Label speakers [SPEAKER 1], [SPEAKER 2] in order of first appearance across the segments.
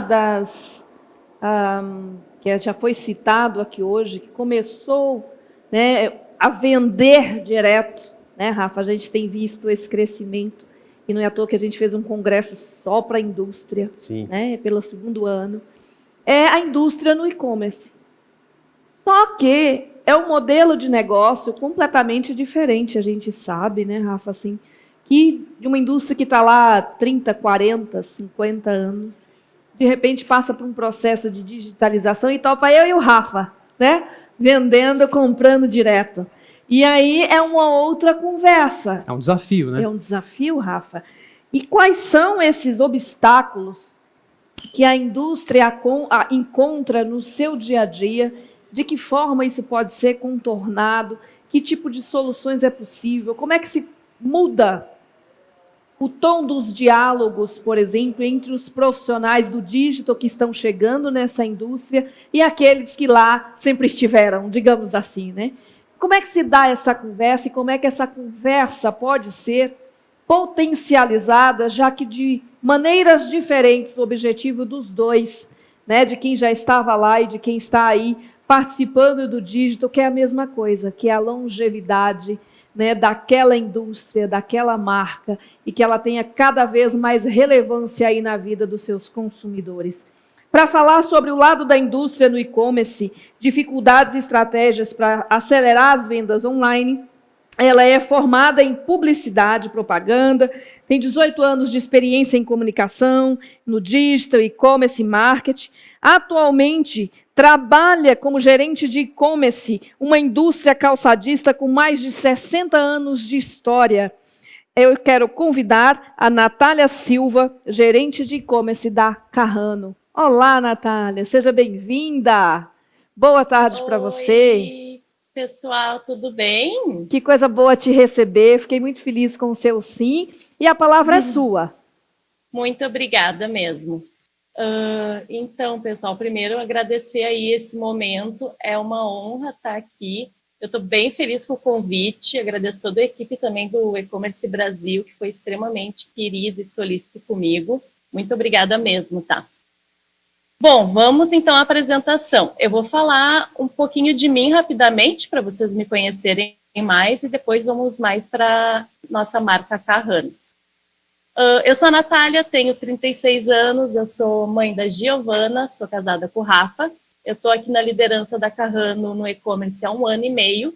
[SPEAKER 1] das que já foi citado aqui hoje, que começou, né, a vender direto, né, Rafa? A gente tem visto esse crescimento, e não é à toa que a gente fez um congresso só para a indústria, né, pelo segundo ano. É a indústria no e-commerce. Só que é um modelo de negócio completamente diferente, a gente sabe, né, Rafa, assim, que de uma indústria que está lá há 30, 40, 50 anos, de repente passa por um processo de digitalização e topa eu e o Rafa, né, vendendo, comprando direto. E aí é uma outra conversa.
[SPEAKER 2] É um desafio, né?
[SPEAKER 1] É um desafio, Rafa. E quais são esses obstáculos que a indústria encontra no seu dia a dia? De que forma isso pode ser contornado? Que tipo de soluções é possível? Como é que se muda o tom dos diálogos, por exemplo, entre os profissionais do digital que estão chegando nessa indústria e aqueles que lá sempre estiveram, digamos assim, né? Como é que se dá essa conversa e como é que essa conversa pode ser potencializada, já que de maneiras diferentes o objetivo dos dois, né, de quem já estava lá e de quem está aí participando do digital, que é a mesma coisa, que é a longevidade, né, daquela indústria, daquela marca, e que ela tenha cada vez mais relevância aí na vida dos seus consumidores. Para falar sobre o lado da indústria no e-commerce, dificuldades e estratégias para acelerar as vendas online, ela é formada em publicidade e propaganda, tem 18 anos de experiência em comunicação, no digital, e-commerce e marketing. Atualmente, trabalha como gerente de e-commerce, uma indústria calçadista com mais de 60 anos de história. Eu quero convidar a Natália Silva, gerente de e-commerce da Carrano. Olá, Natália, seja bem-vinda. Boa tarde para você.
[SPEAKER 3] Oi, pessoal, tudo bem?
[SPEAKER 1] Que coisa boa te receber, fiquei muito feliz com o seu sim, e a palavra é sua.
[SPEAKER 3] Muito obrigada mesmo. Então, pessoal, primeiro agradecer aí esse momento, é uma honra estar aqui. Eu estou bem feliz com o convite, agradeço toda a equipe também do E-Commerce Brasil, que foi extremamente querido e solícito comigo. Muito obrigada mesmo, tá? Bom, vamos então à apresentação. Eu vou falar um pouquinho de mim rapidamente, para vocês me conhecerem mais, e depois vamos mais para nossa marca Carrano. Eu sou a Natália, tenho 36 anos, eu sou mãe da Giovana, sou casada com o Rafa. Eu estou aqui na liderança da Carrano no e-commerce há 1 ano e meio.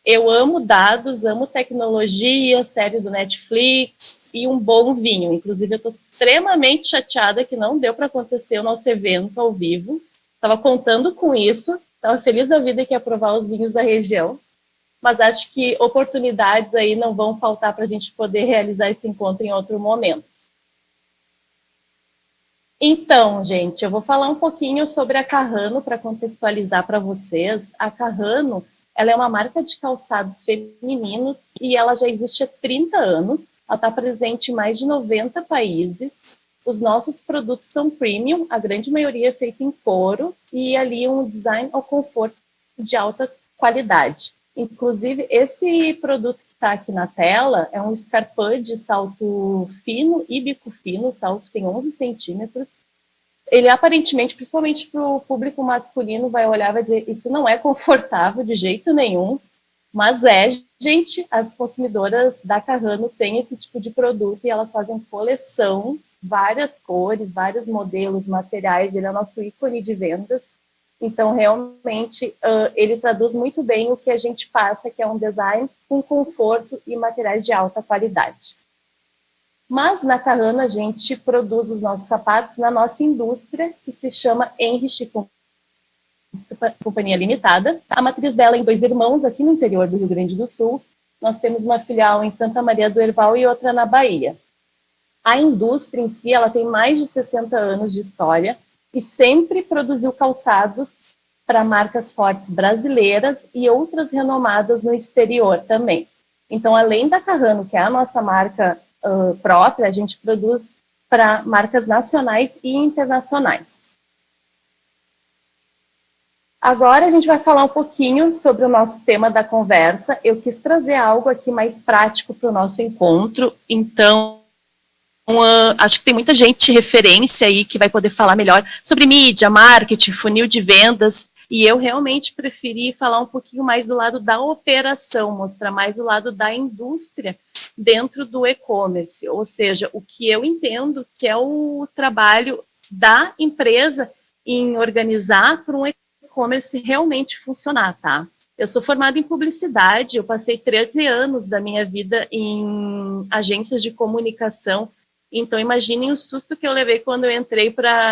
[SPEAKER 3] Eu amo dados, amo tecnologia, série do Netflix e um bom vinho. Inclusive, eu estou extremamente chateada que não deu para acontecer o nosso evento ao vivo. Estava contando com isso, estava feliz da vida que ia provar os vinhos da região. Mas acho que oportunidades aí não vão faltar para a gente poder realizar esse encontro em outro momento. Então, gente, eu vou falar um pouquinho sobre a Carrano para contextualizar para vocês. A Carrano, ela é uma marca de calçados femininos e ela já existe há 30 anos. Ela está presente em mais de 90 países. Os nossos produtos são premium, a grande maioria é feita em couro e ali um design ao conforto de alta qualidade. Inclusive, esse produto que está aqui na tela é um Scarpa de salto fino e bico fino, o salto tem 11 centímetros. Ele aparentemente, principalmente para o público masculino, vai olhar e vai dizer isso não é confortável de jeito nenhum, mas gente, as consumidoras da Carrano têm esse tipo de produto e elas fazem coleção, várias cores, vários modelos, materiais, ele é o nosso ícone de vendas. Então, realmente, ele traduz muito bem o que a gente passa, que é um design com conforto e materiais de alta qualidade. Mas, na Carrano, a gente produz os nossos sapatos na nossa indústria, que se chama Henrich Companhia Limitada. A matriz dela é em Dois Irmãos, aqui no interior do Rio Grande do Sul. Nós temos uma filial em Santa Maria do Herval e outra na Bahia. A indústria em si, ela tem mais de 60 anos de história, e sempre produziu calçados para marcas fortes brasileiras e outras renomadas no exterior também. Então, além da Carrano, que é a nossa marca própria, a gente produz para marcas nacionais e internacionais. Agora a gente vai falar um pouquinho sobre o nosso tema da conversa. Eu quis trazer algo aqui mais prático para o nosso encontro, então Acho que tem muita gente de referência aí que vai poder falar melhor sobre mídia, marketing, funil de vendas, e eu realmente preferi falar um pouquinho mais do lado da operação, mostrar mais o lado da indústria dentro do e-commerce, ou seja, o que eu entendo que é o trabalho da empresa em organizar para um e-commerce realmente funcionar, tá? Eu sou formada em publicidade, eu passei 13 anos da minha vida em agências de comunicação. Então, imaginem o susto que eu levei quando eu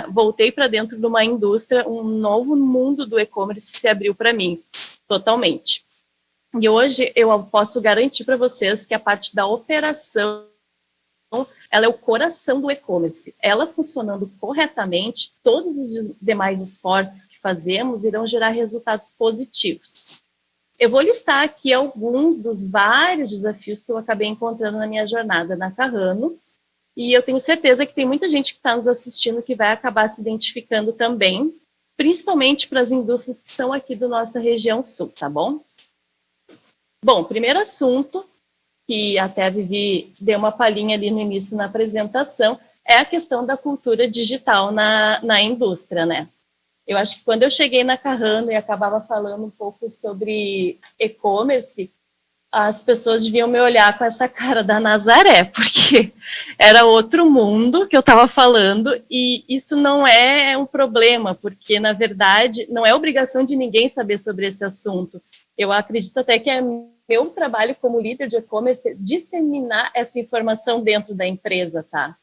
[SPEAKER 3] voltei para dentro de uma indústria, um novo mundo do e-commerce se abriu para mim, totalmente. E hoje eu posso garantir para vocês que a parte da operação, ela é o coração do e-commerce. Ela funcionando corretamente, todos os demais esforços que fazemos irão gerar resultados positivos. Eu vou listar aqui alguns dos vários desafios que eu acabei encontrando na minha jornada na Carrano, e eu tenho certeza que tem muita gente que está nos assistindo que vai acabar se identificando também, principalmente para as indústrias que são aqui da nossa região sul, tá bom? Bom, primeiro assunto, que até a Vivi deu uma palhinha ali no início na apresentação, é a questão da cultura digital na indústria, né? Eu acho que quando eu cheguei na Carrano e acabava falando um pouco sobre e-commerce, as pessoas deviam me olhar com essa cara da Nazaré, porque era outro mundo que eu estava falando, e isso não é um problema, porque, na verdade, não é obrigação de ninguém saber sobre esse assunto. Eu acredito até que é meu trabalho como líder de e-commerce disseminar essa informação dentro da empresa, tá?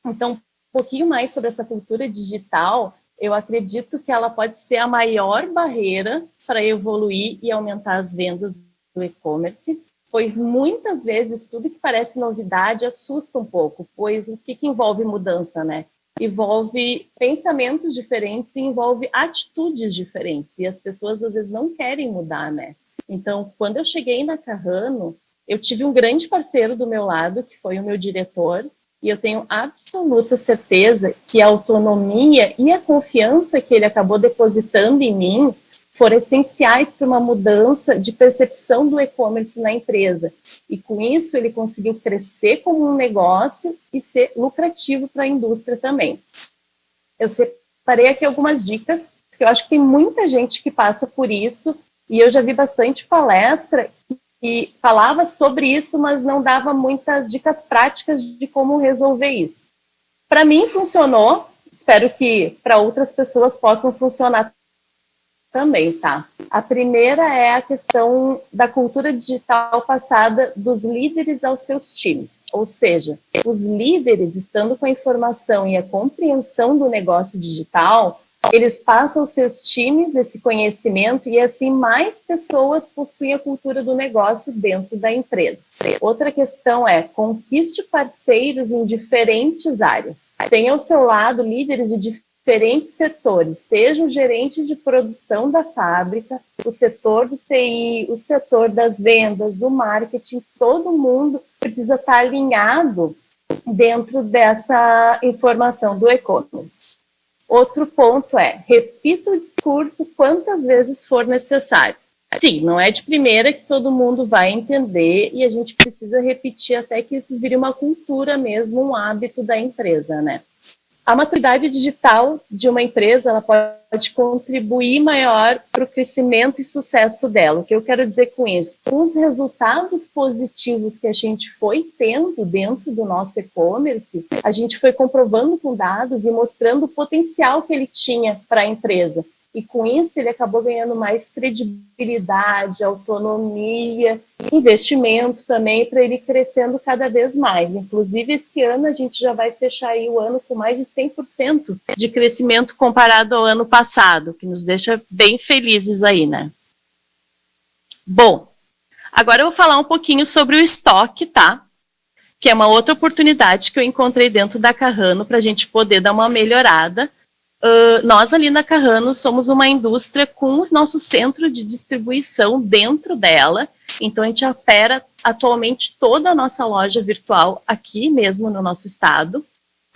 [SPEAKER 3] Então, um pouquinho mais sobre essa cultura digital, eu acredito que ela pode ser a maior barreira para evoluir e aumentar as vendas do e-commerce, pois muitas vezes tudo que parece novidade assusta um pouco, pois o que envolve mudança, né? Envolve pensamentos diferentes e envolve atitudes diferentes, e as pessoas às vezes não querem mudar, né? Então, quando eu cheguei na Carrano, eu tive um grande parceiro do meu lado, que foi o meu diretor, e eu tenho absoluta certeza que a autonomia e a confiança que ele acabou depositando em mim foram essenciais para uma mudança de percepção do e-commerce na empresa. E com isso ele conseguiu crescer como um negócio e ser lucrativo para a indústria também. Eu separei aqui algumas dicas, porque eu acho que tem muita gente que passa por isso, e eu já vi bastante palestra que falava sobre isso, mas não dava muitas dicas práticas de como resolver isso. Para mim funcionou, espero que para outras pessoas possam funcionar também, tá? A primeira é a questão da cultura digital passada dos líderes aos seus times. Ou seja, os líderes, estando com a informação e a compreensão do negócio digital, eles passam aos seus times esse conhecimento e assim mais pessoas possuem a cultura do negócio dentro da empresa. Outra questão é conquiste parceiros em diferentes áreas. Tenha ao seu lado líderes de diferentes setores, seja o gerente de produção da fábrica, o setor do TI, o setor das vendas, o marketing, todo mundo precisa estar alinhado dentro dessa informação do e-commerce. Outro ponto é, repita o discurso quantas vezes for necessário. Sim, não é de primeira que todo mundo vai entender e a gente precisa repetir até que isso vire uma cultura mesmo, um hábito da empresa, né? A maturidade digital de uma empresa, ela pode contribuir maior para o crescimento e sucesso dela. O que eu quero dizer com isso? Com os resultados positivos que a gente foi tendo dentro do nosso e-commerce, a gente foi comprovando com dados e mostrando o potencial que ele tinha para a empresa. E com isso ele acabou ganhando mais credibilidade, autonomia, investimento também para ele crescendo cada vez mais. Inclusive esse ano a gente já vai fechar aí o ano com mais de 100% de crescimento comparado ao ano passado, que nos deixa bem felizes aí, né? Bom, agora eu vou falar um pouquinho sobre o estoque, tá? Que é uma outra oportunidade que eu encontrei dentro da Carrano para a gente poder dar uma melhorada. Nós ali na Carrano somos uma indústria com o nosso centro de distribuição dentro dela, então a gente opera atualmente toda a nossa loja virtual aqui mesmo no nosso estado.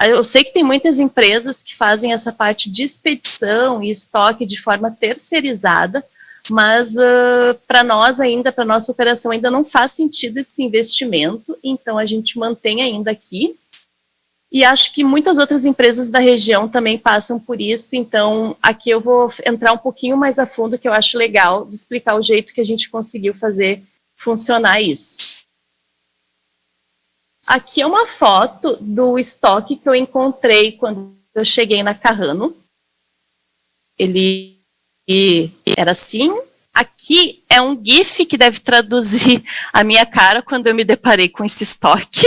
[SPEAKER 3] Eu sei que tem muitas empresas que fazem essa parte de expedição e estoque de forma terceirizada, mas para nós ainda, para nossa operação ainda não faz sentido esse investimento, então a gente mantém ainda aqui. E acho que muitas outras empresas da região também passam por isso, então aqui eu vou entrar um pouquinho mais a fundo, que eu acho legal de explicar o jeito que a gente conseguiu fazer funcionar isso. Aqui é uma foto do estoque que eu encontrei quando eu cheguei na Carrano. Ele era assim. Aqui é um GIF que deve traduzir a minha cara quando eu me deparei com esse estoque.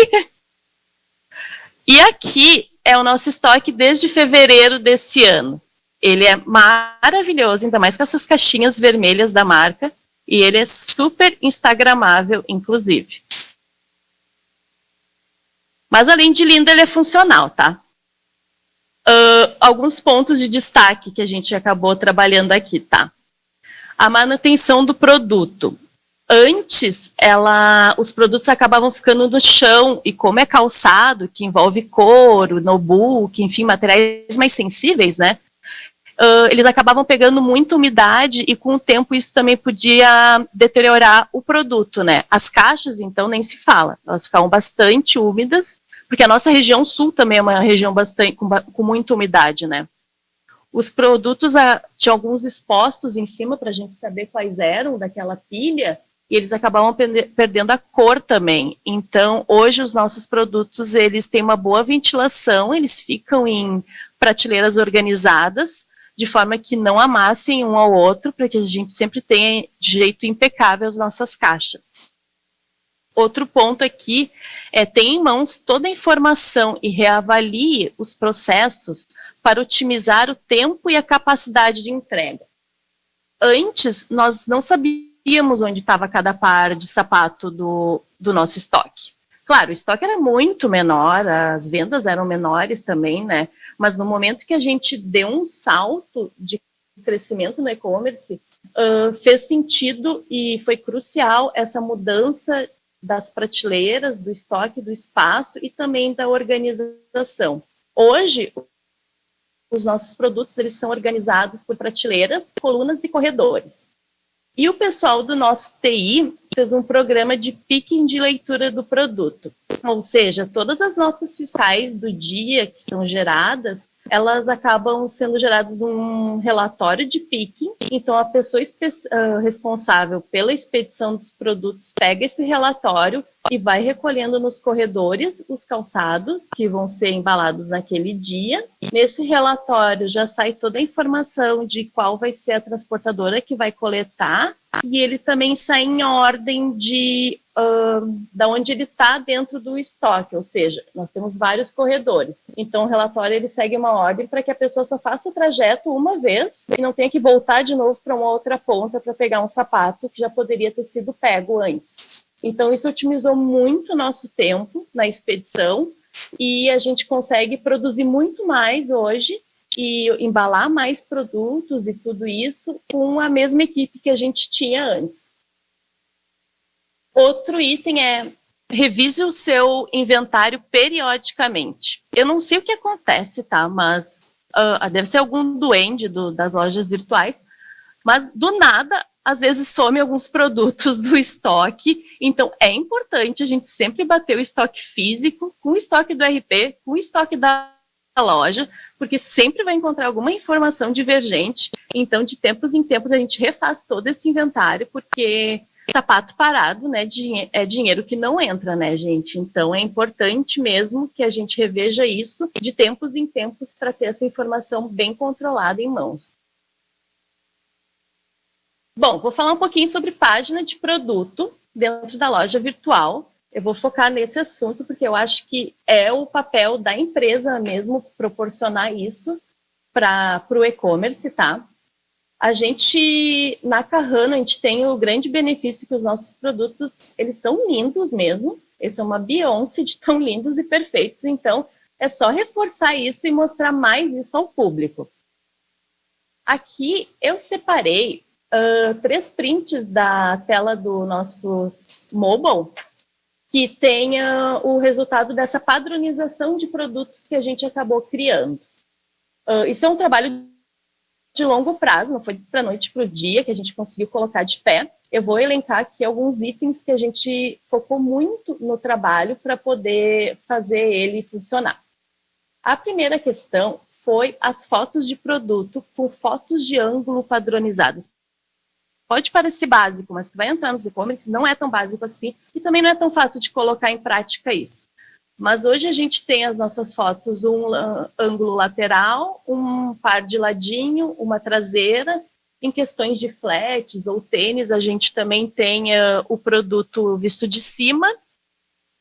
[SPEAKER 3] E aqui é o nosso estoque desde fevereiro desse ano. Ele é maravilhoso, ainda mais com essas caixinhas vermelhas da marca. E ele é super instagramável, inclusive. Mas além de lindo, ele é funcional, tá? Alguns pontos de destaque que a gente acabou trabalhando aqui, tá? A manutenção do produto. Antes, os produtos acabavam ficando no chão, e como é calçado, que envolve couro, no-book, enfim, materiais mais sensíveis, né? Eles acabavam pegando muita umidade e com o tempo isso também podia deteriorar o produto, né? As caixas, então, nem se fala. Elas ficavam bastante úmidas, porque a nossa região sul também é uma região bastante com muita umidade, né? Os produtos tinham alguns expostos em cima para a gente saber quais eram daquela pilha, e eles acabavam perdendo a cor também. Então, hoje os nossos produtos, eles têm uma boa ventilação, eles ficam em prateleiras organizadas, de forma que não amassem um ao outro, para que a gente sempre tenha de jeito impecável as nossas caixas. Outro ponto aqui é ter em mãos toda a informação e reavalie os processos para otimizar o tempo e a capacidade de entrega. Antes, nós não sabíamos onde estava cada par de sapato do nosso estoque. Claro, o estoque era muito menor, as vendas eram menores também, né? Mas no momento que a gente deu um salto de crescimento no e-commerce, fez sentido e foi crucial essa mudança das prateleiras, do estoque, do espaço e também da organização. Hoje, os nossos produtos eles são organizados por prateleiras, colunas e corredores. E o pessoal do nosso TI fez um programa de picking de leitura do produto. Ou seja, todas as notas fiscais do dia que são geradas, elas acabam sendo geradas um relatório de picking. Então, a pessoa responsável pela expedição dos produtos pega esse relatório e vai recolhendo nos corredores os calçados que vão ser embalados naquele dia. Nesse relatório já sai toda a informação de qual vai ser a transportadora que vai coletar, e ele também sai em ordem da onde ele está dentro do estoque, ou seja, nós temos vários corredores. Então, o relatório ele segue uma ordem para que a pessoa só faça o trajeto uma vez e não tenha que voltar de novo para uma outra ponta para pegar um sapato que já poderia ter sido pego antes. Então, isso otimizou muito o nosso tempo na expedição e a gente consegue produzir muito mais hoje e embalar mais produtos e tudo isso com a mesma equipe que a gente tinha antes. Outro item é revise o seu inventário periodicamente. Eu não sei o que acontece, tá? Mas deve ser algum duende das lojas virtuais, mas do nada, às vezes some alguns produtos do estoque, então é importante a gente sempre bater o estoque físico com o estoque do RP, com o estoque da loja, porque sempre vai encontrar alguma informação divergente, então de tempos em tempos a gente refaz todo esse inventário, porque sapato parado, né, é dinheiro que não entra, né, gente? Então é importante mesmo que a gente reveja isso de tempos em tempos para ter essa informação bem controlada em mãos. Bom, vou falar um pouquinho sobre página de produto dentro da loja virtual. Eu vou focar nesse assunto porque eu acho que é o papel da empresa mesmo proporcionar isso para o e-commerce, tá? A gente, na Carrano, a gente tem o grande benefício que os nossos produtos, eles são lindos mesmo, eles são uma Beyoncé de tão lindos e perfeitos, então é só reforçar isso e mostrar mais isso ao público. Aqui eu separei 3 prints da tela do nosso mobile, que tenha o resultado dessa padronização de produtos que a gente acabou criando. Isso é um trabalho de longo prazo, não foi para a noite para o dia que a gente conseguiu colocar de pé. Eu vou elencar aqui alguns itens que a gente focou muito no trabalho para poder fazer ele funcionar. A primeira questão foi as fotos de produto com fotos de ângulo padronizadas. Pode parecer básico, mas tu vai entrar nos e-commerce, não é tão básico assim, e também não é tão fácil de colocar em prática isso. Mas hoje a gente tem as nossas fotos, um ângulo lateral, um par de ladinho, uma traseira. Em questões de flats ou tênis, a gente também tem o produto visto de cima.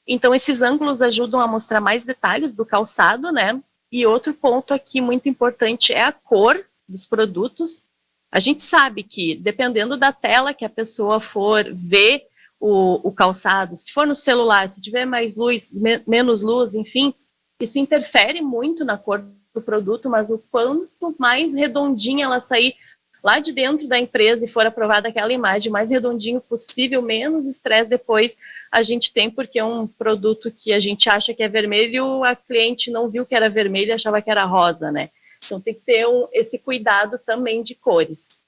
[SPEAKER 3] Então, esses ângulos ajudam a mostrar mais detalhes do calçado, né? E outro ponto aqui muito importante é a cor dos produtos. A gente sabe que, dependendo da tela que a pessoa for ver o calçado, se for no celular, se tiver mais luz, menos luz, enfim, isso interfere muito na cor do produto, mas o quanto mais redondinha ela sair lá de dentro da empresa e for aprovada aquela imagem mais redondinho possível, menos estresse depois a gente tem, porque é um produto que a gente acha que é vermelho, a cliente não viu que era vermelho e achava que era rosa, né? Então tem que ter esse cuidado também de cores.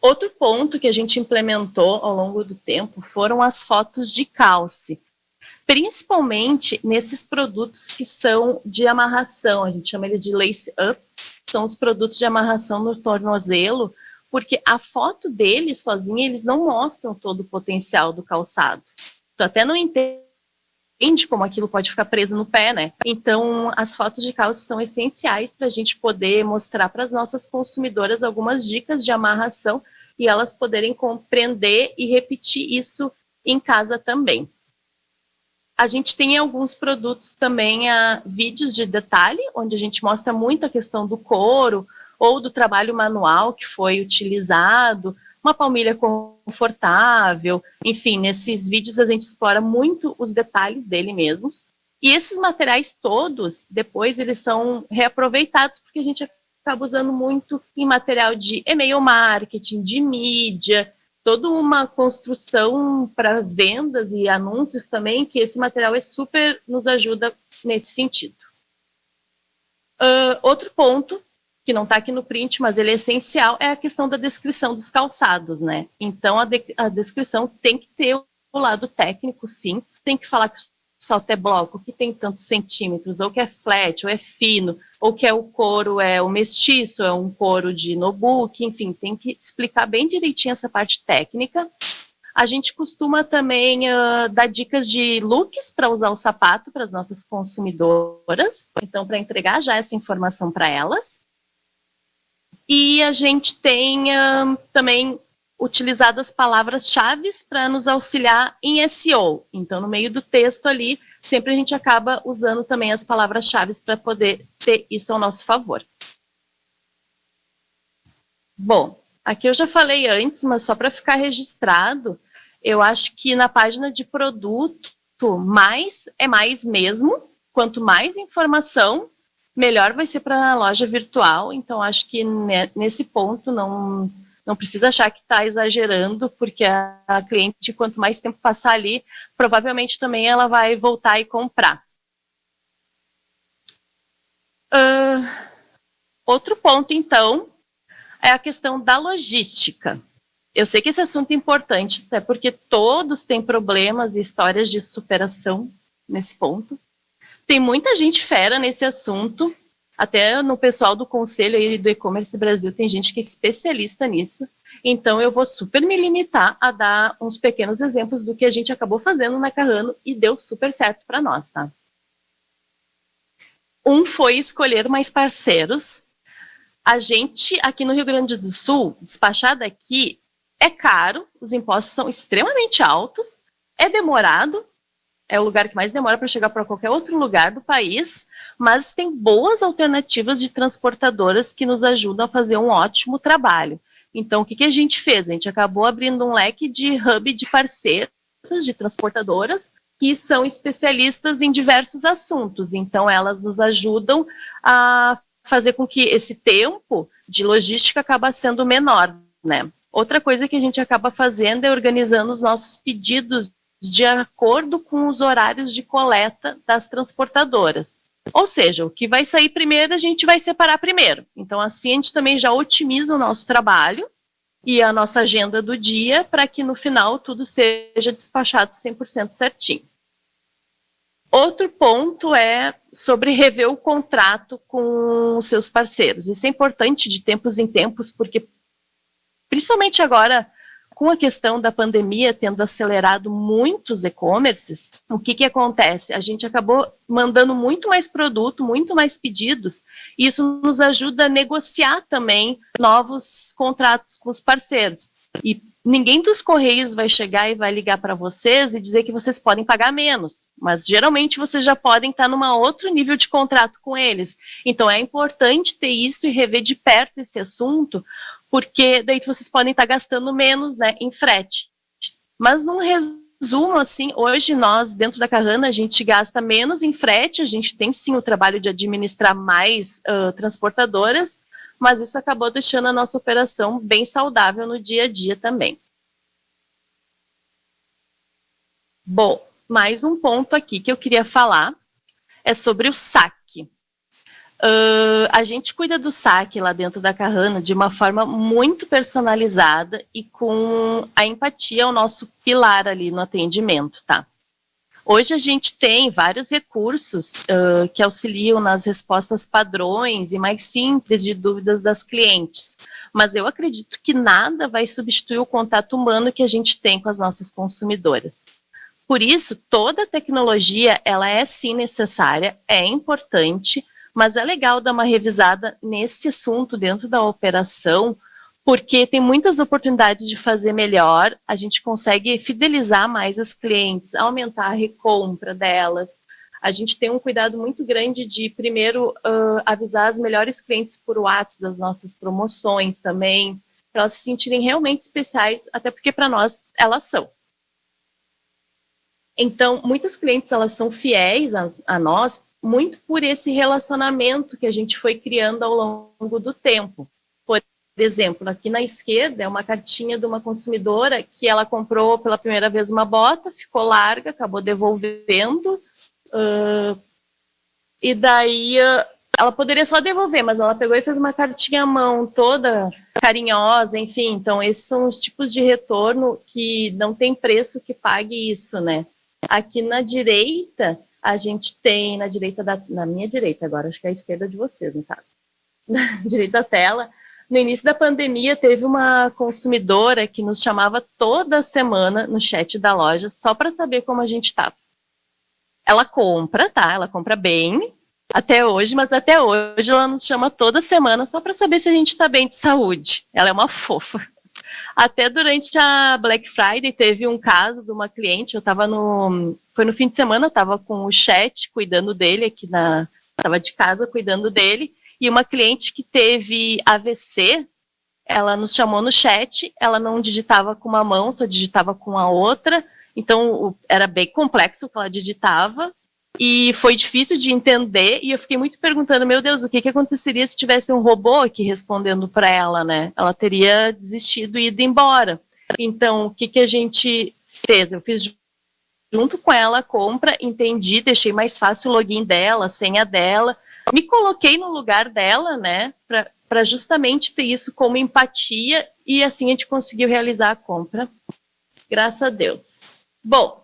[SPEAKER 3] Outro ponto que a gente implementou ao longo do tempo foram as fotos de calce, principalmente nesses produtos que são de amarração, a gente chama ele de lace up, são os produtos de amarração no tornozelo, porque a foto deles sozinha, eles não mostram todo o potencial do calçado. Tu até não entende como aquilo pode ficar preso no pé, né? Então, as fotos de calça são essenciais para a gente poder mostrar para as nossas consumidoras algumas dicas de amarração e elas poderem compreender e repetir isso em casa também. A gente tem alguns produtos também, vídeos de detalhe, onde a gente mostra muito a questão do couro ou do trabalho manual que foi utilizado, uma palmilha confortável, enfim, nesses vídeos a gente explora muito os detalhes dele mesmo. E esses materiais todos, depois eles são reaproveitados, porque a gente acaba usando muito em material de e-mail marketing, de mídia, toda uma construção para as vendas e anúncios também, que esse material super nos ajuda nesse sentido. Outro ponto, que não está aqui no print, mas ele é essencial, é a questão da descrição dos calçados, né? Então, a descrição tem que ter o lado técnico, sim, tem que falar que o salto é bloco, que tem tantos centímetros, ou que é flat, ou é fino, ou que é o couro, é o mestiço, é um couro de notebook, enfim, tem que explicar bem direitinho essa parte técnica. A gente costuma também dar dicas de looks para usar o sapato para as nossas consumidoras, então para entregar já essa informação para elas. E a gente tem também utilizado as palavras-chave para nos auxiliar em SEO. Então, no meio do texto ali, sempre a gente acaba usando também as palavras-chave para poder ter isso ao nosso favor. Bom, aqui eu já falei antes, mas só para ficar registrado, eu acho que na página de produto, mais é mais mesmo. Quanto mais informação, melhor vai ser para a loja virtual. Então, acho que nesse ponto não precisa achar que está exagerando, porque a cliente, quanto mais tempo passar ali, provavelmente também ela vai voltar e comprar. Outro ponto, então, é a questão da logística. Eu sei que esse assunto é importante, até porque todos têm problemas e histórias de superação nesse ponto. Tem muita gente fera nesse assunto, até no pessoal do conselho aí do e-commerce Brasil tem gente que é especialista nisso. Então eu vou super me limitar a dar uns pequenos exemplos do que a gente acabou fazendo na Carrano e deu super certo para nós, tá? Um foi escolher mais parceiros. A gente, aqui no Rio Grande do Sul, despachar daqui é caro, os impostos são extremamente altos, é demorado, é o lugar que mais demora para chegar para qualquer outro lugar do país, mas tem boas alternativas de transportadoras que nos ajudam a fazer um ótimo trabalho. Então, o que a gente fez? A gente acabou abrindo um leque de hub de parceiros, de transportadoras, que são especialistas em diversos assuntos. Então, elas nos ajudam a fazer com que esse tempo de logística acaba sendo menor, né? Outra coisa que a gente acaba fazendo é organizando os nossos pedidos de acordo com os horários de coleta das transportadoras. Ou seja, o que vai sair primeiro, a gente vai separar primeiro. Então, assim, a gente também já otimiza o nosso trabalho e a nossa agenda do dia para que no final tudo seja despachado 100% certinho. Outro ponto é sobre rever o contrato com os seus parceiros. Isso é importante de tempos em tempos, porque principalmente agora, com a questão da pandemia tendo acelerado muitos e-commerces, o que acontece? A gente acabou mandando muito mais produto, muito mais pedidos, e isso nos ajuda a negociar também novos contratos com os parceiros. E ninguém dos Correios vai chegar e vai ligar para vocês e dizer que vocês podem pagar menos, mas geralmente vocês já podem estar num outro nível de contrato com eles. Então é importante ter isso e rever de perto esse assunto, porque daí vocês podem estar gastando menos, né, em frete. Mas num resumo, assim, hoje nós, dentro da Carrana, a gente gasta menos em frete, a gente tem sim o trabalho de administrar mais transportadoras, mas isso acabou deixando a nossa operação bem saudável no dia a dia também. Bom, mais um ponto aqui que eu queria falar é sobre o saque. A gente cuida do saque lá dentro da Carrana de uma forma muito personalizada e com a empatia ao nosso pilar ali no atendimento, tá? Hoje a gente tem vários recursos que auxiliam nas respostas padrões e mais simples de dúvidas das clientes, mas eu acredito que nada vai substituir o contato humano que a gente tem com as nossas consumidoras. Por isso, toda a tecnologia, ela é sim necessária, é importante, mas é legal dar uma revisada nesse assunto dentro da operação, porque tem muitas oportunidades de fazer melhor, a gente consegue fidelizar mais os clientes, aumentar a recompra delas. A gente tem um cuidado muito grande de, primeiro, avisar as melhores clientes por WhatsApp das nossas promoções também, para elas se sentirem realmente especiais, até porque para nós elas são. Então, muitas clientes elas são fiéis a nós, muito por esse relacionamento que a gente foi criando ao longo do tempo. Por exemplo, aqui na esquerda é uma cartinha de uma consumidora que ela comprou pela primeira vez uma bota, ficou larga, acabou devolvendo, e daí ela poderia só devolver, mas ela pegou e fez uma cartinha à mão toda carinhosa, enfim. Então, esses são os tipos de retorno que não tem preço que pague isso, né? Aqui na direita, a gente tem, na minha direita agora, acho que é a esquerda de vocês, no caso, na direita da tela, no início da pandemia, teve uma consumidora que nos chamava toda semana no chat da loja só para saber como a gente estava. Ela compra, tá? Ela compra bem até hoje, mas até hoje ela nos chama toda semana só para saber se a gente está bem de saúde. Ela é uma fofa. Até durante a Black Friday teve um caso de uma cliente, foi no fim de semana, eu estava com o chat cuidando dele estava de casa cuidando dele, e uma cliente que teve AVC, ela nos chamou no chat, ela não digitava com uma mão, só digitava com a outra, então era bem complexo o que ela digitava, e foi difícil de entender, e eu fiquei muito perguntando, meu Deus, o que aconteceria se tivesse um robô aqui respondendo para ela, né? Ela teria desistido e ido embora. Então, o que a gente fez? Eu fiz junto com ela a compra, entendi, deixei mais fácil o login dela, a senha dela, me coloquei no lugar dela, né? Para justamente ter isso como empatia, e assim a gente conseguiu realizar a compra. Graças a Deus. Bom,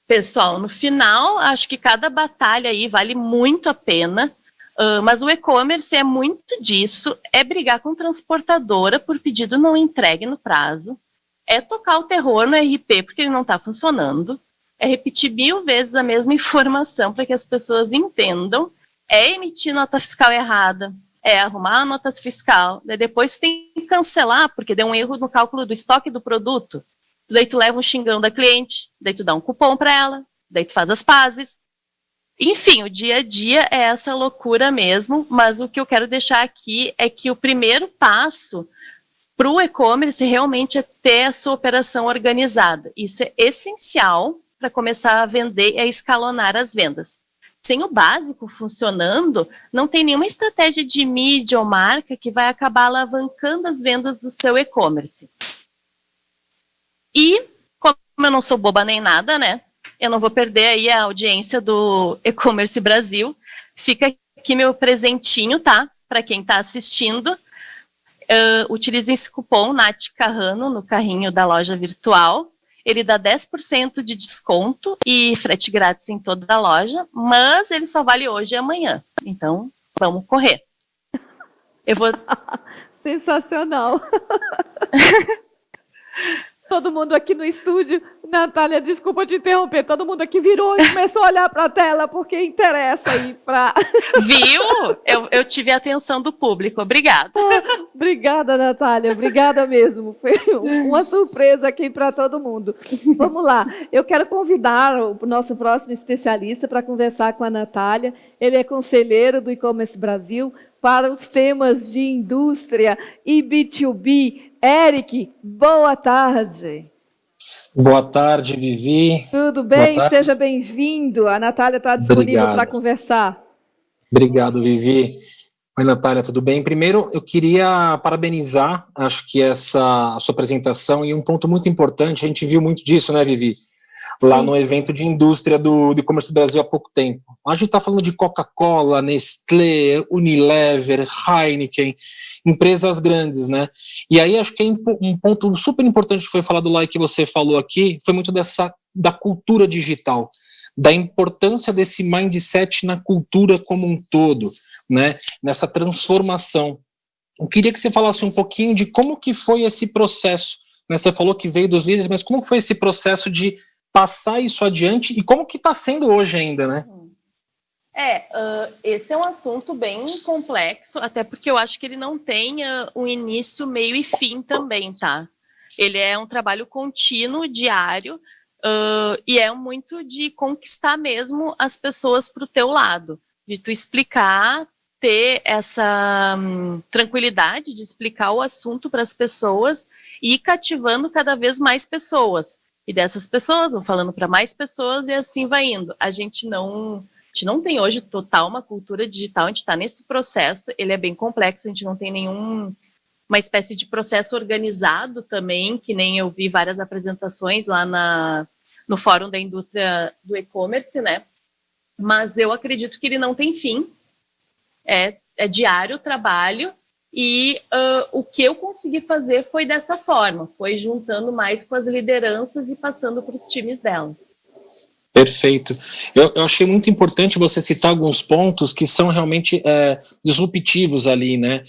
[SPEAKER 3] pessoal, no final, acho que cada batalha aí vale muito a pena, mas o e-commerce é muito disso, é brigar com transportadora por pedido não entregue no prazo, é tocar o terror no RP porque ele não está funcionando, é repetir 1000 vezes a mesma informação para que as pessoas entendam, é emitir nota fiscal errada, é arrumar a nota fiscal, depois tem que cancelar porque deu um erro no cálculo do estoque do produto. Daí tu leva um xingão da cliente, daí tu dá um cupom para ela, daí tu faz as pazes. Enfim, o dia a dia é essa loucura mesmo, mas o que eu quero deixar aqui é que o primeiro passo para o e-commerce realmente é ter a sua operação organizada. Isso é essencial para começar a vender e a escalonar as vendas. Sem o básico funcionando, não tem nenhuma estratégia de mídia ou marca que vai acabar alavancando as vendas do seu e-commerce. E, como eu não sou boba nem nada, né, eu não vou perder aí a audiência do E-Commerce Brasil. Fica aqui meu presentinho, tá? Para quem está assistindo. Utilize esse cupom Nath Carrano no carrinho da loja virtual. Ele dá 10% de desconto e frete grátis em toda a loja, mas ele só vale hoje e amanhã. Então, vamos correr. Eu vou...
[SPEAKER 1] Sensacional. Todo mundo aqui no estúdio, Natália, desculpa te interromper, todo mundo aqui virou e começou a olhar para a tela, porque interessa aí para...
[SPEAKER 3] Viu? Eu tive a atenção do público, obrigada.
[SPEAKER 1] Obrigada, Natália, obrigada mesmo. Foi uma surpresa aqui para todo mundo. Vamos lá, eu quero convidar o nosso próximo especialista para conversar com a Natália. Ele é conselheiro do E-Commerce Brasil para os temas de indústria e B2B. Eric, boa tarde.
[SPEAKER 2] Boa tarde, Vivi.
[SPEAKER 1] Tudo bem? Seja bem-vindo. A Natália está disponível para conversar.
[SPEAKER 2] Obrigado, Vivi. Oi, Natália, tudo bem? Primeiro, eu queria parabenizar, acho que a sua apresentação, e um ponto muito importante, a gente viu muito disso, né, Vivi? Lá no evento de indústria do E-Commerce Brasil há pouco tempo. A gente está falando de Coca-Cola, Nestlé, Unilever, Heineken, empresas grandes, né? E aí acho que um ponto super importante que foi falado lá e que você falou aqui, foi muito da cultura digital, da importância desse mindset na cultura como um todo, né? Nessa transformação. Eu queria que você falasse um pouquinho de como que foi esse processo, né? Você falou que veio dos líderes, mas como foi esse processo de passar isso adiante e como que está sendo hoje ainda, né?
[SPEAKER 3] Esse é um assunto bem complexo, até porque eu acho que ele não tem um início, meio e fim também, tá? Ele é um trabalho contínuo, diário, e é muito de conquistar mesmo as pessoas para o teu lado, de tu explicar, ter essa tranquilidade de explicar o assunto para as pessoas e ir cativando cada vez mais pessoas. E dessas pessoas vão falando para mais pessoas e assim vai indo. A gente não tem hoje total uma cultura digital, a gente está nesse processo, ele é bem complexo, a gente não tem uma espécie de processo organizado também, que nem eu vi várias apresentações lá no Fórum da Indústria do E-Commerce, né? Mas eu acredito que ele não tem fim, é diário o trabalho, e o que eu consegui fazer foi dessa forma, foi juntando mais com as lideranças e passando para os times delas.
[SPEAKER 2] Perfeito. Eu achei muito importante você citar alguns pontos que são realmente disruptivos ali, né?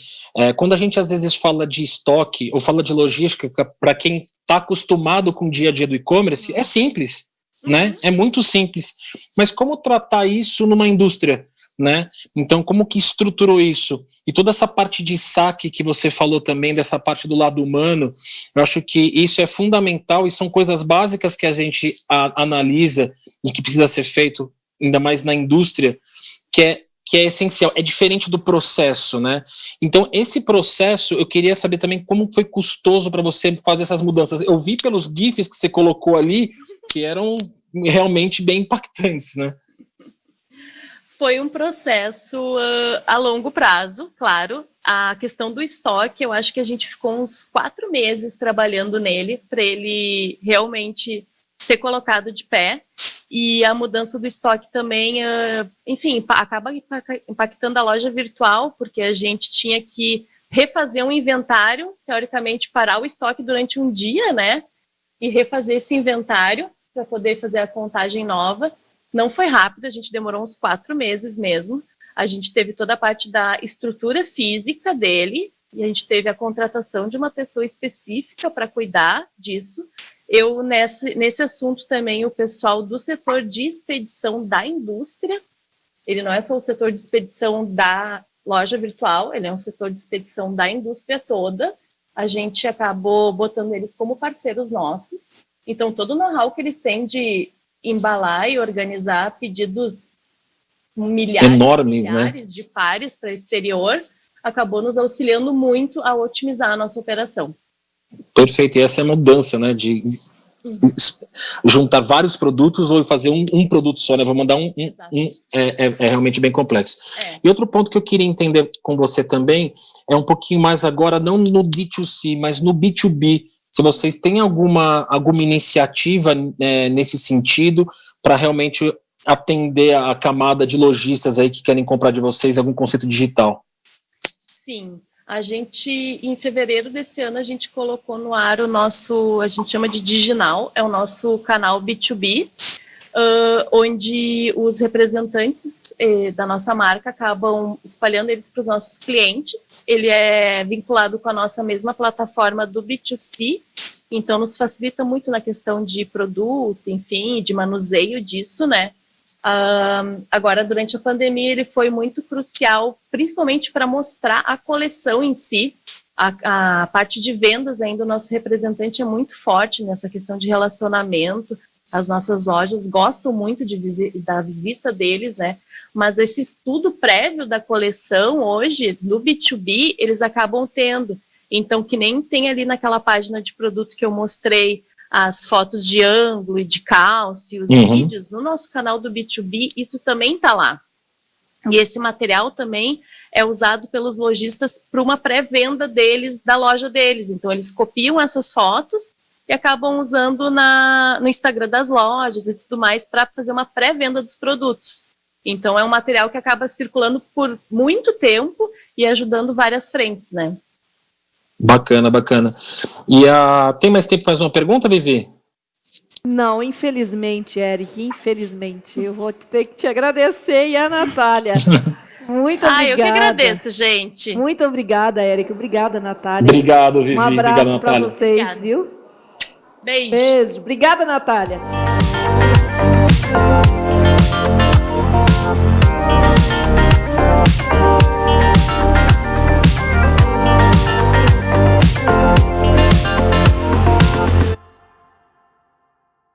[SPEAKER 2] Quando a gente às vezes fala de estoque ou fala de logística, para quem está acostumado com o dia a dia do e-commerce, é simples, né? É muito simples. Mas como tratar isso numa indústria, né? Então, como que estruturou isso? E toda essa parte de saque que você falou também, dessa parte do lado humano, eu acho que isso é fundamental e são coisas básicas que a gente analisa e que precisa ser feito, ainda mais na indústria, que é essencial, é diferente do processo, né? Então, esse processo, eu queria saber também como foi custoso para você fazer essas mudanças. Eu vi pelos GIFs que você colocou ali, que eram realmente bem impactantes, né?
[SPEAKER 3] Foi um processo a longo prazo, claro. A questão do estoque, eu acho que a gente ficou uns 4 meses trabalhando nele para ele realmente ser colocado de pé. E a mudança do estoque também, enfim, acaba impactando a loja virtual, porque a gente tinha que refazer um inventário, teoricamente parar o estoque durante um dia, né? E refazer esse inventário para poder fazer a contagem nova. Não foi rápido, a gente demorou uns 4 meses mesmo. A gente teve toda a parte da estrutura física dele e a gente teve a contratação de uma pessoa específica para cuidar disso. Eu, nesse assunto também, o pessoal do setor de expedição da indústria, ele não é só o setor de expedição da loja virtual, ele é um setor de expedição da indústria toda. A gente acabou botando eles como parceiros nossos. Então, todo o know-how que eles têm de embalar e organizar pedidos milhares,
[SPEAKER 2] enormes, milhares,
[SPEAKER 3] né, de pares para o exterior, acabou nos auxiliando muito a otimizar a nossa operação.
[SPEAKER 2] Perfeito, e essa é a mudança, né, de juntar vários produtos ou fazer um produto só, né, vou mandar é realmente bem complexo. E outro ponto que eu queria entender com você também é um pouquinho mais agora, não no D2C, mas no B2B. se vocês têm alguma iniciativa nesse sentido para realmente atender a camada de lojistas aí que querem comprar de vocês algum conceito digital.
[SPEAKER 3] Sim, a gente, em fevereiro desse ano, a gente colocou no ar o nosso, a gente chama de Diginal, é o nosso canal B2B, onde os representantes da nossa marca acabam espalhando eles para os nossos clientes. Ele é vinculado com a nossa mesma plataforma do B2C, então nos facilita muito na questão de produto, enfim, de manuseio disso, né? Agora, durante a pandemia, ele foi muito crucial, principalmente para mostrar a coleção em si. A parte de vendas ainda, o nosso representante é muito forte nessa questão de relacionamento. As nossas lojas gostam muito da visita deles, né? Mas esse estudo prévio da coleção hoje, no B2B, eles acabam tendo. Então, que nem tem ali naquela página de produto que eu mostrei, as fotos de ângulo e de calce, os vídeos, no nosso canal do B2B, isso também está lá. E esse material também é usado pelos lojistas para uma pré-venda deles, da loja deles. Então, eles copiam essas fotos e acabam usando no Instagram das lojas e tudo mais para fazer uma pré-venda dos produtos. Então, é um material que acaba circulando por muito tempo e ajudando várias frentes, né?
[SPEAKER 2] Bacana, bacana. E tem mais tempo para mais uma pergunta, Vivi?
[SPEAKER 1] Não, infelizmente, Eric, infelizmente. Eu vou ter que te agradecer e a Natália. Muito obrigada.
[SPEAKER 3] Eu que agradeço, gente.
[SPEAKER 1] Muito obrigada, Eric. Obrigada, Natália.
[SPEAKER 2] Obrigado, Vivi.
[SPEAKER 1] Um abraço para vocês,
[SPEAKER 3] Obrigada.
[SPEAKER 1] viu?
[SPEAKER 3] Beijo.
[SPEAKER 1] Beijo. Obrigada, Natália.